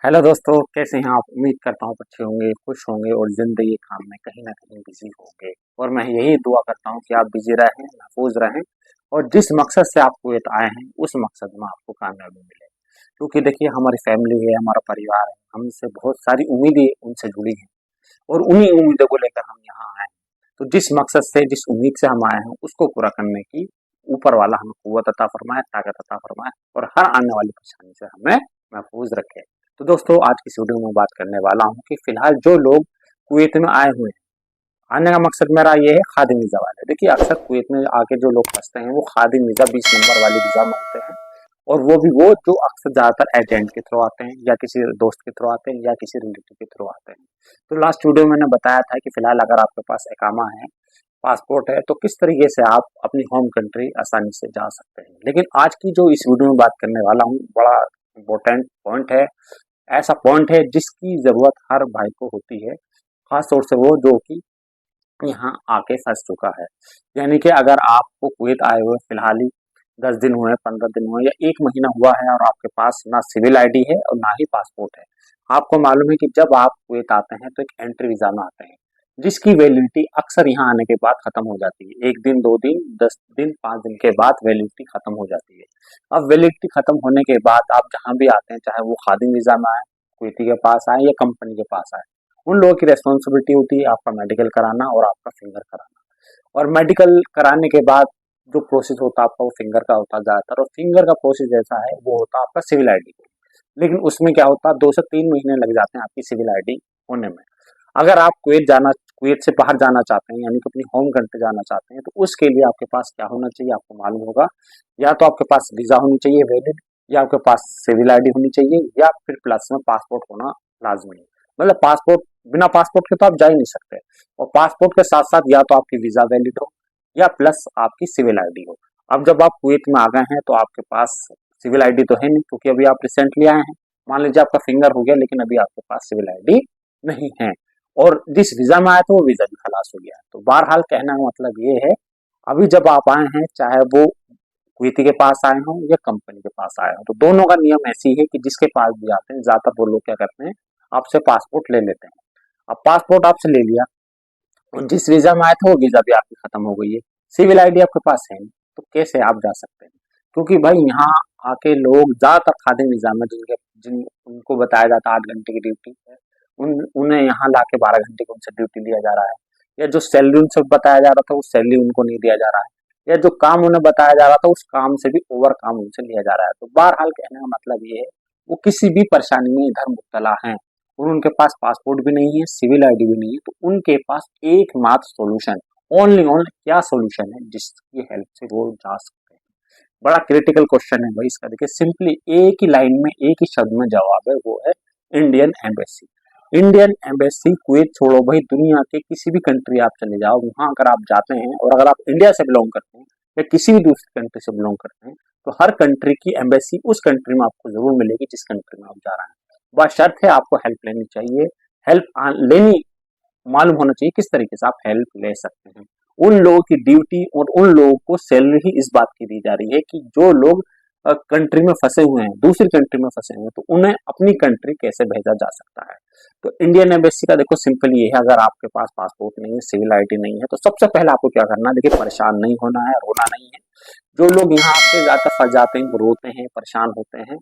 Hello दोस्तों, कैसे हैं आप? उम्मीद करता हूँ अच्छे होंगे, खुश होंगे और ज़िंदगी काम में कहीं न कहीं बिज़ी होंगे। और मैं यही दुआ करता हूँ कि आप बिज़ी रहें, महफ़ूज़ रहें और जिस मकसद से आप कुवैत आए हैं, उस मकसद में आपको कामयाबी मिले। क्योंकि देखिए, हमारी फ़ैमिली है, हमारा परिवार है, हमसे बहुत सारी उम्मीदें उनसे जुड़ी हैं और उन्हीं उम्मीदों को लेकर हम यहाँ आए हैं। तो जिस मकसद से, जिस उम्मीद से हम आए हैं, उसको पूरा करने की ऊपर वाला हमें कुव्वत अता फ़रमाए, ताकत अता फ़रमाए और हर आने वाली परेशानी से हमें महफ़ूज़ रखे। तो दोस्तों, आज की इस वीडियो में बात करने वाला हूँ कि फ़िलहाल जो लोग कुवैत में आए हुए हैं, आने का मकसद मेरा ये है खादिम वीज़ा वाले। देखिए, अक्सर कुवैत में आके जो लोग फँसते हैं, वो खादिम वीज़ा 20 नंबर वाली वीज़ा माँगते हैं और वो भी वो जो अक्सर ज़्यादातर एजेंट के थ्रू आते हैं या किसी दोस्त के थ्रू आते हैं या किसी रिलेटिव के थ्रू आते हैं। तो लास्ट वीडियो में मैंने बताया था कि फ़िलहाल अगर आपके पास इकामा है, पासपोर्ट है, तो किस तरीके से आप अपनी होम कंट्री आसानी से जा सकते हैं। लेकिन आज की जो इस वीडियो में बात करने वाला हूँ, बड़ा इम्पोर्टेंट पॉइंट है, ऐसा पॉइंट है जिसकी ज़रूरत हर भाई को होती है, ख़ास तौर से वो जो कि यहाँ आके फँस चुका है। यानी कि अगर आपको कुवैत आए हुए फ़िलहाल ही 10 दिन हुए हैं, 15 दिन हुए हैं या 1 महीना हुआ है और आपके पास ना सिविल आईडी है और ना ही पासपोर्ट है। आपको मालूम है कि जब आप कुवैत आते हैं तो एक एंट्री वीज़ा में आते हैं, जिसकी वैलिडिटी अक्सर यहाँ आने के बाद खत्म हो जाती है। 1 दिन, 2 दिन, 10 दिन, 5 दिन के बाद वैलिडिटी खत्म हो जाती है। अब वैलिडिटी खत्म होने के बाद आप जहाँ भी आते हैं, चाहे वो खादिम वीज़ा में आए, कुवैती के पास आए या कंपनी के पास आए, उन लोगों की रिस्पॉन्सिबिलिटी होती है आपका मेडिकल कराना और आपका फिंगर कराना। और मेडिकल कराने के बाद जो प्रोसेस होता है आपका, वो फिंगर का होता है ज़्यादातर। और फिंगर का प्रोसेस जैसा है, वो होता है आपका सिविल आईडी। लेकिन उसमें क्या होता है, 2 से 3 महीने लग जाते हैं आपकी सिविल आईडी होने में। अगर आप कुवैत से बाहर जाना चाहते हैं, यानी कि अपनी होम कंट्री जाना चाहते हैं, तो उसके लिए आपके पास क्या होना चाहिए आपको मालूम होगा। या तो आपके पास वीज़ा होनी चाहिए वैलिड, या आपके पास सिविल आईडी होनी चाहिए, या फिर प्लस में पासपोर्ट होना लाज़मी है। मतलब पासपोर्ट, बिना पासपोर्ट के तो आप जा ही नहीं सकते। और पासपोर्ट के साथ-साथ या तो आपकी वीज़ा वैलिड हो या प्लस आपकी सिविल आईडी हो। अब जब आप कुवैत में आ गए हैं, तो आपके पास सिविल आईडी तो है नहीं, क्योंकि अभी आप रिसेंटली आए हैं। मान लीजिए आपका फिंगर हो गया, लेकिन अभी आपके पास सिविल आईडी नहीं है और जिस वीज़ा में आए थे वो वीज़ा भी खलास हो गया है। तो बहरहाल कहने का मतलब ये है, अभी जब आप आए हैं, चाहे वो कुवैती के पास आए हों या कंपनी के पास आए हों, तो दोनों का नियम ऐसी है कि जिसके पास भी आते हैं, ज़्यादातर वो लोग क्या करते हैं, आपसे पासपोर्ट ले लेते हैं। अब पासपोर्ट आपसे ले लिया और जिस वीज़ा में आए थे वो वीज़ा भी आपकी खत्म हो गई है। सिविल आईडी आपके पास है नहीं, तो कैसे आप जा सकते हैं? क्योंकि भाई यहाँ आके लोग ज़्यादातर खादिम वीज़ा में जिन उनको बताया जाता है 8 घंटे की ड्यूटी है, उन्हें यहाँ लाके 12 घंटे की उनसे ड्यूटी लिया जा रहा है। या जो सैलरी उनसे बताया जा रहा था, वो सैलरी उनको नहीं दिया जा रहा है। या जो काम उन्हें बताया जा रहा था, उस काम से भी ओवर काम उनसे लिया जा रहा है। तो बहरहाल कहने का मतलब ये है, वो किसी भी परेशानी में इधर मुब्तला हैं और उनके पास पासपोर्ट भी नहीं है, सिविल आईडी भी नहीं है, तो उनके पास एकमात्र सॉल्यूशन, ओनली ओनली क्या सॉल्यूशन है जिसकी हेल्प से वो जा सकते हैं? बड़ा क्रिटिकल क्वेश्चन है भाई इसका। देखिए, सिंपली एक ही लाइन में, एक ही शब्द में जवाब है, वो है Indian embassy. Indian embassy, Kuwait छोड़ो भाई, दुनिया के किसी भी कंट्री आप चले जाओ, वहां अगर आप जाते हैं और अगर आप इंडिया से बिलोंग करते हैं या किसी भी दूसरी कंट्री से बिलोंग करते हैं, तो हर कंट्री की एम्बेसी उस कंट्री में आपको जरूर मिलेगी जिस कंट्री में आप जा रहे हैं। बशर्त है आपको हेल्प लेनी चाहिए। लेनी मालूम होना चाहिए किस तरीके से आप हेल्प ले सकते हैं। उन लोगों की ड्यूटी और उन लोगों को सैलरी ही इस बात की दी जा रही है कि जो लोग कंट्री में फंसे हुए हैं, दूसरी कंट्री में फंसे हुए हैं, तो उन्हें अपनी कंट्री कैसे भेजा जा सकता है। तो इंडियन एम्बेसी का देखो सिंपल ये है, अगर आपके पास पासपोर्ट नहीं है, सिविल आईडी नहीं है, तो सबसे पहले आपको क्या करना है, देखिए, परेशान नहीं होना है, रोना नहीं है। जो लोग यहाँ आके ज्यादातर फंस जाते हैं, वो रोते हैं, परेशान होते हैं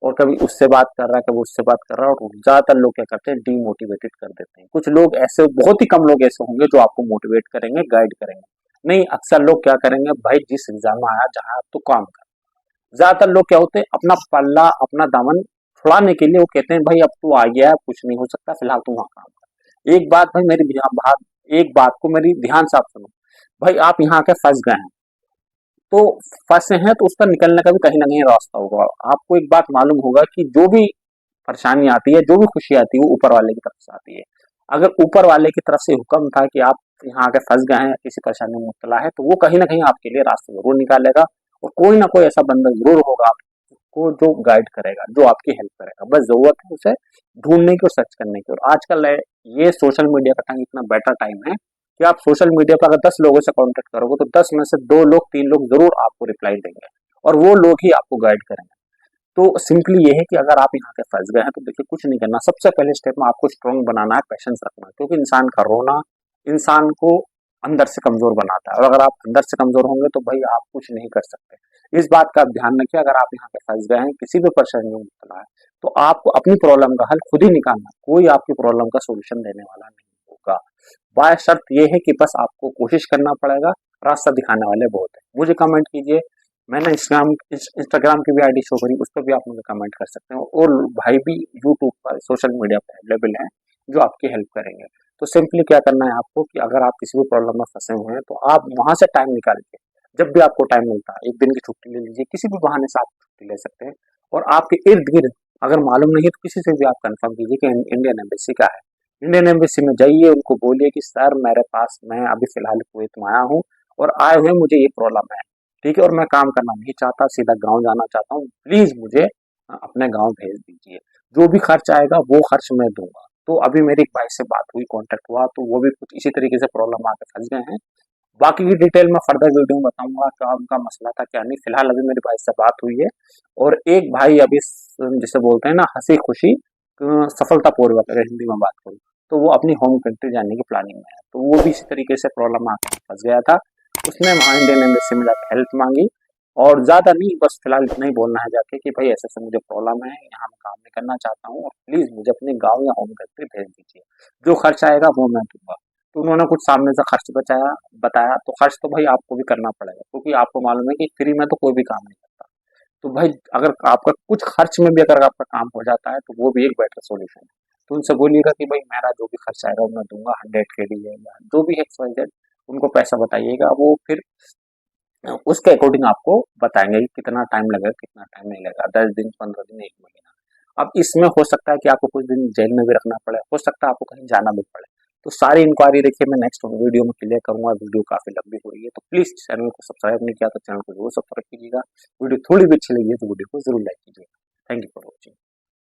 और कभी उससे बात कर रहा है, कभी उससे बात कर रहा है, और ज्यादातर लोग क्या करते हैं, डीमोटिवेटेड कर देते हैं। कुछ लोग ऐसे, बहुत ही कम लोग ऐसे होंगे जो आपको मोटिवेट करेंगे, गाइड करेंगे। नहीं, अक्सर लोग क्या करेंगे, भाई जिस वीजा में आया, जहाँ तो काम कर। ज्यादातर लोग क्या होते हैं, अपना पल्ला, अपना दामन छुड़ाने के लिए वो कहते हैं, भाई अब तू आ गया है, कुछ नहीं हो सकता, फिलहाल तू वहां काम कर। एक बात भाई मेरी एक बात को मेरी ध्यान से आप सुनो। भाई आप यहाँ के फंस गए हैं, तो फंसे हैं तो उसका निकलने का भी कहीं ना कहीं रास्ता होगा। आपको एक बात मालूम होगा कि जो भी परेशानी आती है, जो भी खुशी आती है, वो ऊपर वाले की तरफ से आती है। अगर ऊपर वाले की तरफ से हुक्म था कि आप यहाँ आके फंस गए हैं, किसी परेशानी में मुब्तला है, तो वो कहीं ना कहीं आपके लिए रास्ता जरूर निकालेगा और कोई ना कोई ऐसा बंदा जरूर होगा आपको जो गाइड करेगा, जो आपकी हेल्प करेगा। बस जरूरत है उसे ढूंढने की और सर्च करने की। और आजकल ये सोशल मीडिया का टाइम, इतना बेटर टाइम है कि आप सोशल मीडिया पर अगर 10 लोगों से कांटेक्ट करोगे, तो 10 में से 2 लोग, 3 लोग जरूर आपको रिप्लाई देंगे और वो लोग ही आपको गाइड करेंगे। तो सिंपली ये है कि अगर आप यहाँ पे फंस गए हैं तो देखिए कुछ नहीं करना, सबसे पहले स्टेप में आपको स्ट्रांग बनाना है, पेशेंस रखना है, क्योंकि इंसान का रोना इंसान को अंदर से कमजोर बनाता है, और अगर आप अंदर से कमजोर होंगे तो भाई आप कुछ नहीं कर सकते। इस बात का आप ध्यान रखिए, अगर आप यहाँ पे फंस गए हैं, किसी भी परेशानी में मुब्तला है, तो आपको अपनी प्रॉब्लम का हल खुद ही निकालना है, कोई आपकी प्रॉब्लम का सोल्यूशन देने वाला नहीं होगा। बाय शर्त ये है कि बस आपको कोशिश करना पड़ेगा, रास्ता दिखाने वाले बहुत है। मुझे कमेंट कीजिए, मैंने इंस्टाग्राम की भी आईडी शो करी, उस पर भी आप मुझे कमेंट कर सकते हो, और भाई भी यूट्यूब पर सोशल मीडिया पर अवेलेबल हैं जो आपकी हेल्प करेंगे। तो सिंपली क्या करना है आपको कि अगर आप किसी भी प्रॉब्लम में फंसे हुए हैं तो आप वहां से टाइम निकाल के, जब भी आपको टाइम मिलता है, एक दिन की छुट्टी ले लीजिए, किसी भी बहाने से आप छुट्टी ले सकते हैं, और आपके इर्द गिर्द अगर मालूम नहीं है तो किसी से भी आप कंफर्म कीजिए कि इंडियन एम्बेसी का है। इंडियन एम्बेसी में जाइए, उनको बोलिए कि सर मेरे पास, मैं अभी फिलहाल कुवैत में आया हूँ और आए हुए मुझे ये प्रॉब्लम है, ठीक है, और मैं काम करना नहीं चाहता, सीधा गाँव जाना चाहता हूँ, प्लीज मुझे अपने गाँव भेज दीजिए, जो भी खर्च आएगा वो खर्च मैं दूंगा। तो अभी मेरी एक भाई से बात हुई, कांटेक्ट हुआ, तो वो भी कुछ इसी तरीके से प्रॉब्लम आके फंस गए हैं। बाकी की डिटेल में फर्दर वीडियो में बताऊंगा क्या उनका मसला था क्या नहीं। फिलहाल अभी मेरे भाई से बात हुई है, और एक भाई अभी जिसे बोलते हैं ना हंसी खुशी सफलता पूर्वक, अगर हिंदी में बात करूँ तो वो अपनी होम कंट्री जाने की प्लानिंग में है। तो वो भी इसी तरीके से प्रॉब्लम आकर फंस गया था, उसने वहाँ इंडियन एम्बेसी में जाकर हेल्प मांगी, और ज्यादा नहीं, बस फिलहाल इतना ही बोलना है जाके कि भाई ऐसे ऐसे मुझे प्रॉब्लम है, यहाँ मैं काम नहीं करना चाहता हूँ, और प्लीज मुझे अपने गाँव या होम कंट्री भेज दीजिए, जो खर्च आएगा वो मैं दूंगा। तो उन्होंने कुछ सामने से खर्च बताया, तो खर्च तो भाई आपको भी करना पड़ेगा, क्योंकि आपको मालूम है कि फ्री में तो कोई भी काम नहीं करता। तो भाई अगर आपका कुछ खर्च में भी अगर आपका काम हो जाता है तो वो भी एक बेटर सॉल्यूशन है। तो उनसे बोलिएगा कि भाई मेरा जो भी खर्च आएगा वो मैं दूंगा, 100 के लिए या जो भी XYZ, उनको पैसा बताइएगा, वो फिर उसके अकॉर्डिंग आपको बताएंगे कि कितना टाइम लगेगा, कितना टाइम नहीं लगेगा, 10 दिन, 15 दिन, 1 महीना। अब इसमें हो सकता है कि आपको कुछ दिन जेल में भी रखना पड़े, हो सकता है आपको कहीं जाना भी पड़े। तो सारी इंक्वायरी देखिए मैं नेक्स्ट वीडियो में क्लियर करूंगा, वीडियो काफी लंबी हो रही है, तो प्लीज चैनल को सब्सक्राइब नहीं किया तो चैनल को जरूर सब्सक्राइब कीजिएगा। वीडियो थोड़ी भी अच्छी लगी है तो वीडियो को जरूर लाइक कीजिएगा। Thank you for watching.